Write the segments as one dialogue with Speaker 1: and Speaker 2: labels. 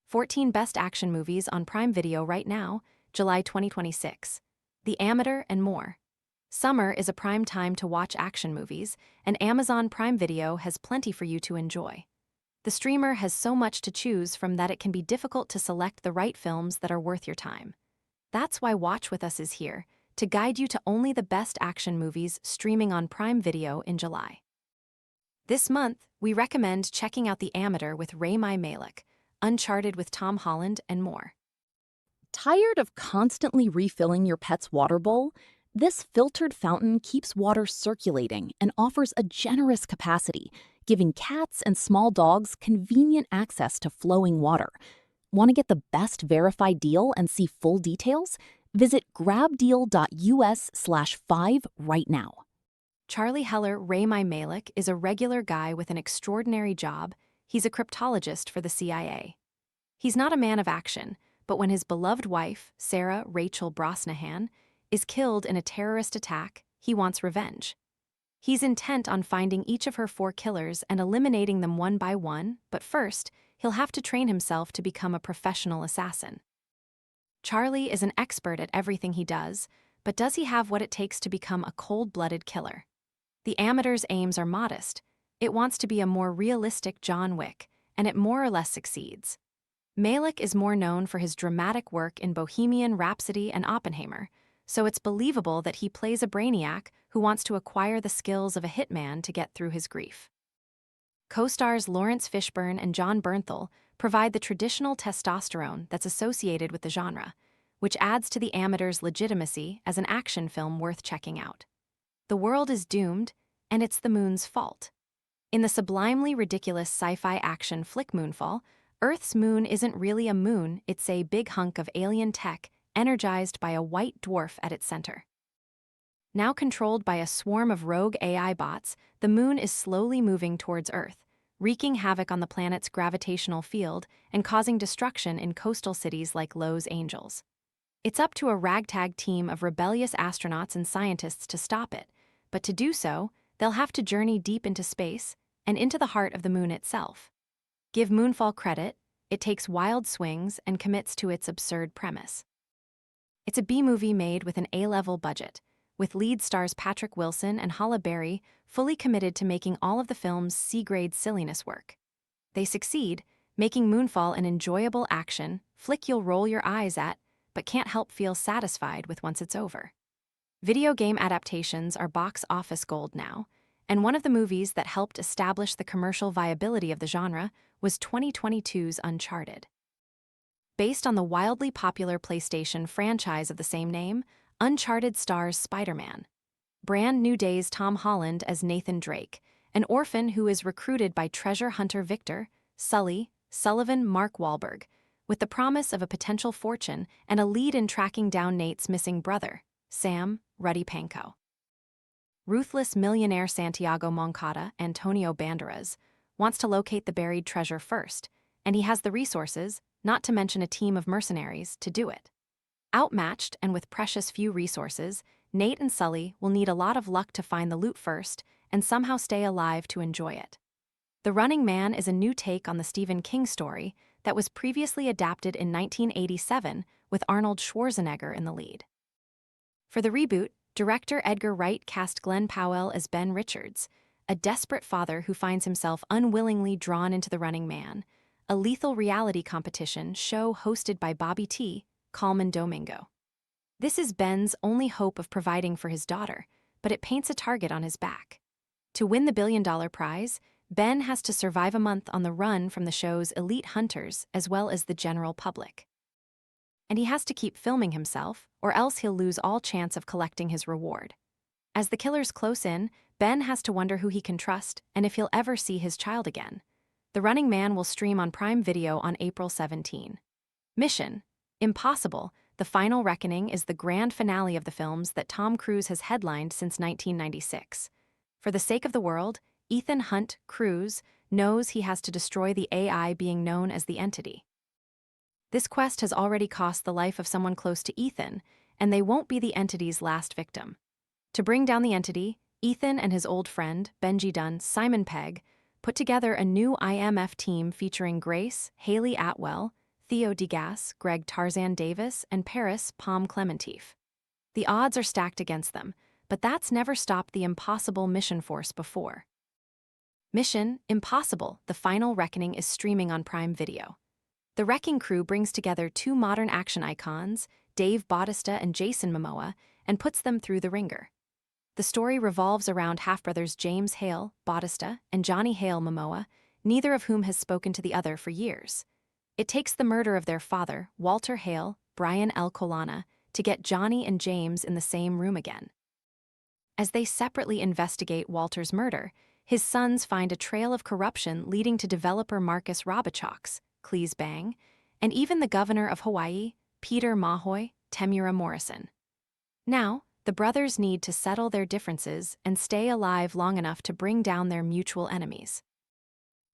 Speaker 1: 14 Best Action Movies on Prime Video right now, July 2026. The Amateur and more. Summer is a prime time to watch action movies, and Amazon Prime Video has plenty for you to enjoy. The streamer has so much to choose from that it can be difficult to select the right films that are worth your time. That's why Watch With Us is here, to guide you to only the best action movies streaming on Prime Video in July. This month, we recommend checking out The Amateur with Rami Malek, Uncharted with Tom Holland, and more.
Speaker 2: Tired of constantly refilling your pet's water bowl? This filtered fountain keeps water circulating and offers a generous capacity, giving cats and small dogs convenient access to flowing water. Want to get the best verified deal and see full details? Visit grabdeal.us/5 right now.
Speaker 1: Charlie Heller Rami Malek is a regular guy with an extraordinary job. He's a cryptologist for the CIA. He's not a man of action, but when his beloved wife, Sarah Rachel Brosnahan, is killed in a terrorist attack, he wants revenge. He's intent on finding each of her 4 killers and eliminating them one by one, but first, he'll have to train himself to become a professional assassin. Charlie is an expert at everything he does, but does he have what it takes to become a cold-blooded killer? The Amateur's aims are modest. It wants to be a more realistic John Wick, and it more or less succeeds. Malek is more known for his dramatic work in Bohemian Rhapsody and Oppenheimer, so it's believable that he plays a brainiac who wants to acquire the skills of a hitman to get through his grief. Co-stars Lawrence Fishburne and John Bernthal provide the traditional testosterone that's associated with the genre, which adds to The Amateur's legitimacy as an action film worth checking out. The world is doomed, and it's the moon's fault. In the sublimely ridiculous sci-fi action flick Moonfall, Earth's moon isn't really a moon, it's a big hunk of alien tech energized by a white dwarf at its center. Now controlled by a swarm of rogue AI bots, the moon is slowly moving towards Earth, wreaking havoc on the planet's gravitational field and causing destruction in coastal cities like Los Angeles. It's up to a ragtag team of rebellious astronauts and scientists to stop it, but to do so, they'll have to journey deep into space and into the heart of the moon itself. Give Moonfall credit, it takes wild swings and commits to its absurd premise. It's a B-movie made with an A-level budget, with lead stars Patrick Wilson and Halle Berry fully committed to making all of the film's C-grade silliness work. They succeed, making Moonfall an enjoyable action flick you'll roll your eyes at, but can't help feel satisfied with once it's over. Video game adaptations are box office gold now, and one of the movies that helped establish the commercial viability of the genre was 2022's Uncharted. Based on the wildly popular PlayStation franchise of the same name, Uncharted stars Spider-Man. Brand New Day's Tom Holland as Nathan Drake, an orphan who is recruited by treasure hunter Victor, Sully, Sullivan Mark Wahlberg, with the promise of a potential fortune and a lead in tracking down Nate's missing brother, Sam Ruddy Panko. Ruthless millionaire Santiago Moncada, Antonio Banderas, wants to locate the buried treasure first, and he has the resources, not to mention a team of mercenaries, to do it. Outmatched and with precious few resources, Nate and Sully will need a lot of luck to find the loot first and somehow stay alive to enjoy it. The Running Man is a new take on the Stephen King story that was previously adapted in 1987 with Arnold Schwarzenegger in the lead. For the reboot, director Edgar Wright cast Glenn Powell as Ben Richards, a desperate father who finds himself unwillingly drawn into The Running Man, a lethal reality competition show hosted by Bobby T. Colman Domingo. This is Ben's only hope of providing for his daughter, but it paints a target on his back. To win the billion-dollar prize, Ben has to survive a month on the run from the show's elite hunters as well as the general public. And he has to keep filming himself, or else he'll lose all chance of collecting his reward. As the killers close in, Ben has to wonder who he can trust and if he'll ever see his child again. The Running Man will stream on Prime Video on April 17. Mission: Impossible, The Final Reckoning is the grand finale of the films that Tom Cruise has headlined since 1996. For the sake of the world, Ethan Hunt Cruise knows he has to destroy the AI being known as the Entity. This quest has already cost the life of someone close to Ethan, and they won't be the Entity's last victim. To bring down the Entity, Ethan and his old friend, Benji Dunn, Simon Pegg, put together a new IMF team featuring Grace, Haley Atwell, Theo Degas, Greg Tarzan Davis, and Paris Palm Clementif. The odds are stacked against them, but that's never stopped the impossible Mission Force before. Mission Impossible: The Final Reckoning is streaming on Prime Video. The Wrecking Crew brings together two modern action icons, Dave Bautista and Jason Momoa, and puts them through the ringer. The story revolves around half-brothers James Hale, Bautista, and Johnny Hale Momoa, neither of whom has spoken to the other for years. It takes the murder of their father, Walter Hale, Brian L. Colana, to get Johnny and James in the same room again. As they separately investigate Walter's murder, his sons find a trail of corruption leading to developer Marcus Robichaux, Cleese Bang, and even the governor of Hawaii, Peter Mahoy Temura Morrison. Now, the brothers need to settle their differences and stay alive long enough to bring down their mutual enemies.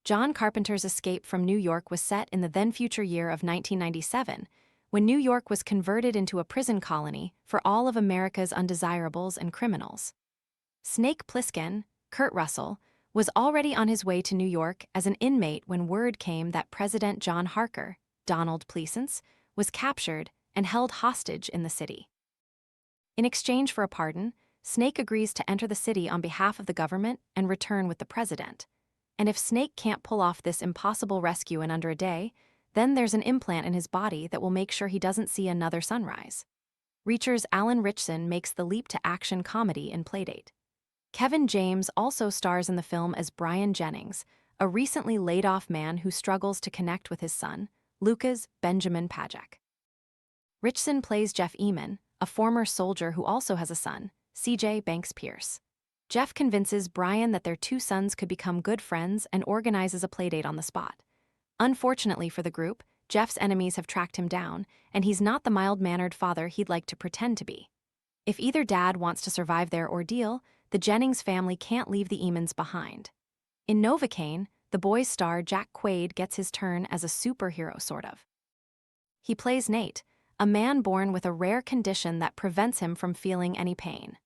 Speaker 1: John Carpenter's escape from New York was set in the then-future year of 1997, when New York was converted into a prison colony for all of America's undesirables and criminals. Snake Plissken, Kurt Russell, was already on his way to New York as an inmate when word came that President John Harker, Donald Pleasance, was captured and held hostage in the city. In exchange for a pardon, Snake agrees to enter the city on behalf of the government and return with the president. And if Snake can't pull off this impossible rescue in under a day, then there's an implant in his body that will make sure he doesn't see another sunrise. Reacher's Alan Ritchson makes the leap to action comedy in Playdate. Kevin James also stars in the film as Brian Jennings, a recently laid-off man who struggles to connect with his son, Lucas Benjamin Pajak. Ritchson plays Jeff Eamon, a former soldier who also has a son, CJ Banks Pierce. Jeff convinces Brian that their two sons could become good friends and organizes a playdate on the spot. Unfortunately for the group, Jeff's enemies have tracked him down, and he's not the mild-mannered father he'd like to pretend to be. If either dad wants to survive their ordeal, the Jennings family can't leave the Eamons behind. In Novocaine, the boys' star Jack Quaid gets his turn as a superhero, sort of. He plays Nate, a man born with a rare condition that prevents him from feeling any pain.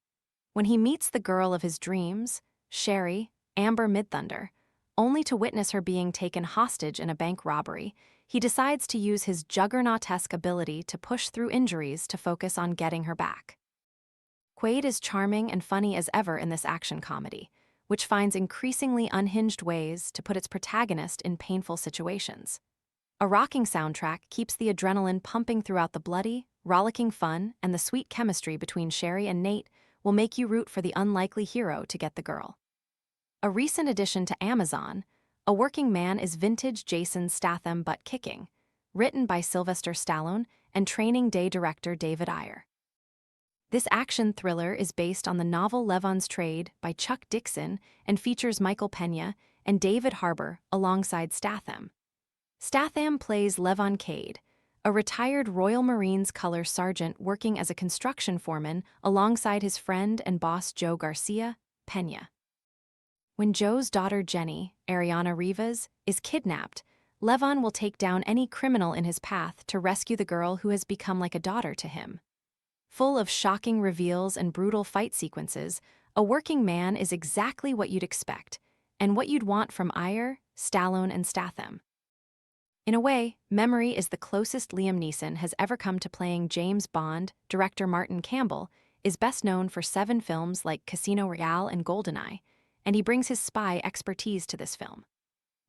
Speaker 1: When he meets the girl of his dreams, Sherry, Amber Midthunder, only to witness her being taken hostage in a bank robbery, he decides to use his juggernaut-esque ability to push through injuries to focus on getting her back. Quaid is charming and funny as ever in this action comedy, which finds increasingly unhinged ways to put its protagonist in painful situations. A rocking soundtrack keeps the adrenaline pumping throughout the bloody, rollicking fun, and the sweet chemistry between Sherry and Nate will make you root for the unlikely hero to get the girl. A recent addition to Amazon, A Working Man is vintage Jason Statham butt kicking, written by Sylvester Stallone and Training Day director David Ayer. This action thriller is based on the novel Levon's Trade by Chuck Dixon and features Michael Pena and David Harbour alongside Statham. Statham plays Levon Cade, a retired Royal Marines color sergeant working as a construction foreman alongside his friend and boss Joe Garcia, Pena. When Joe's daughter Jenny, Ariana Rivas, is kidnapped, Levon will take down any criminal in his path to rescue the girl who has become like a daughter to him. Full of shocking reveals and brutal fight sequences, A Working Man is exactly what you'd expect, and what you'd want from Ayer, Stallone, and Statham. In a way, Memory is the closest Liam Neeson has ever come to playing James Bond. Director Martin Campbell is best known for 7 films like Casino Royale and GoldenEye, and he brings his spy expertise to this film.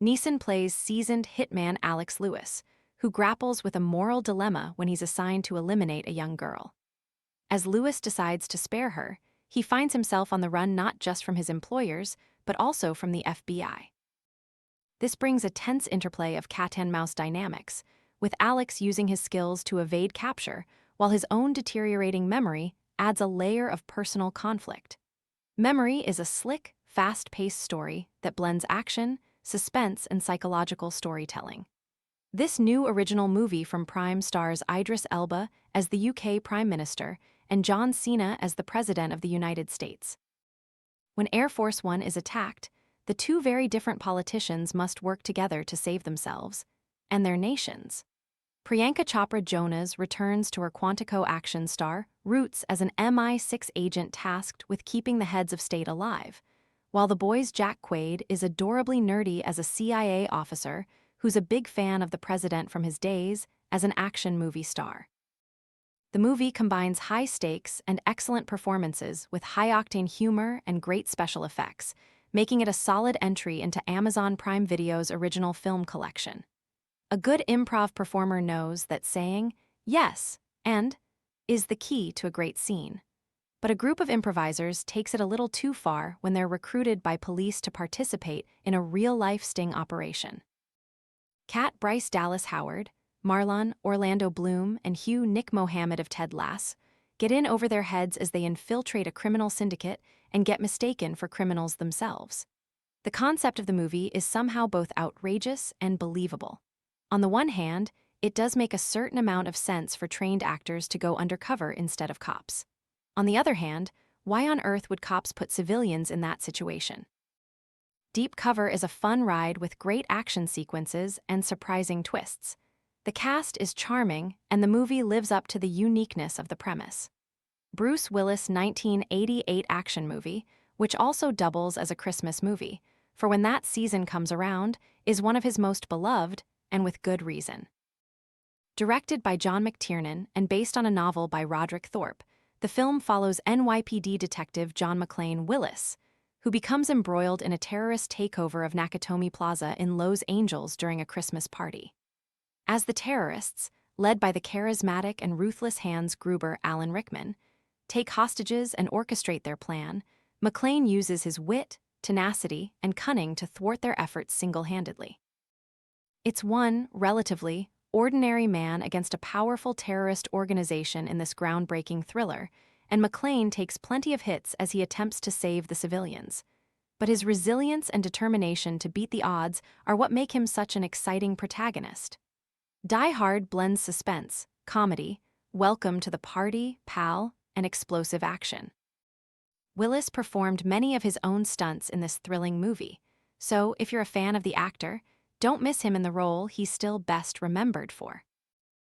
Speaker 1: Neeson plays seasoned hitman Alex Lewis, who grapples with a moral dilemma when he's assigned to eliminate a young girl. As Lewis decides to spare her, he finds himself on the run not just from his employers, but also from the FBI. This brings a tense interplay of cat-and-mouse dynamics, with Alex using his skills to evade capture, while his own deteriorating memory adds a layer of personal conflict. Memory is a slick, fast-paced story that blends action, suspense, and psychological storytelling. This new original movie from Prime stars Idris Elba as the UK Prime Minister and John Cena as the President of the United States. When Air Force One is attacked, the two very different politicians must work together to save themselves and their nations. Priyanka Chopra Jonas returns to her Quantico action star roots as an MI6 agent tasked with keeping the heads of state alive, while the boy's Jack Quaid is adorably nerdy as a CIA officer who's a big fan of the president from his days as an action movie star. The movie combines high stakes and excellent performances with high-octane humor and great special effects, making it a solid entry into Amazon Prime Video's original film collection. A good improv performer knows that saying yes and is the key to a great scene. But a group of improvisers takes it a little too far when they're recruited by police to participate in a real-life sting operation. Kat Bryce Dallas Howard, Marlon Orlando Bloom, and Hugh Nick Mohammed of Ted Lasso get in over their heads as they infiltrate a criminal syndicate and get mistaken for criminals themselves. The concept of the movie is somehow both outrageous and believable. On the one hand, it does make a certain amount of sense for trained actors to go undercover instead of cops. On the other hand, why on earth would cops put civilians in that situation? Deep Cover is a fun ride with great action sequences and surprising twists. The cast is charming, and the movie lives up to the uniqueness of the premise. Bruce Willis' 1988 action movie, which also doubles as a Christmas movie, for when that season comes around, is one of his most beloved, and with good reason. Directed by John McTiernan and based on a novel by Roderick Thorpe, the film follows NYPD detective John McClane Willis, who becomes embroiled in a terrorist takeover of Nakatomi Plaza in Los Angeles during a Christmas party. As the terrorists, led by the charismatic and ruthless Hans Gruber Alan Rickman, take hostages and orchestrate their plan, McClane uses his wit, tenacity, and cunning to thwart their efforts single-handedly. It's one, relatively, ordinary man against a powerful terrorist organization in this groundbreaking thriller, and McClane takes plenty of hits as he attempts to save the civilians. But his resilience and determination to beat the odds are what make him such an exciting protagonist. Die Hard blends suspense, comedy, welcome to the party, pal, and explosive action. Willis performed many of his own stunts in this thrilling movie, so if you're a fan of the actor, don't miss him in the role he's still best remembered for.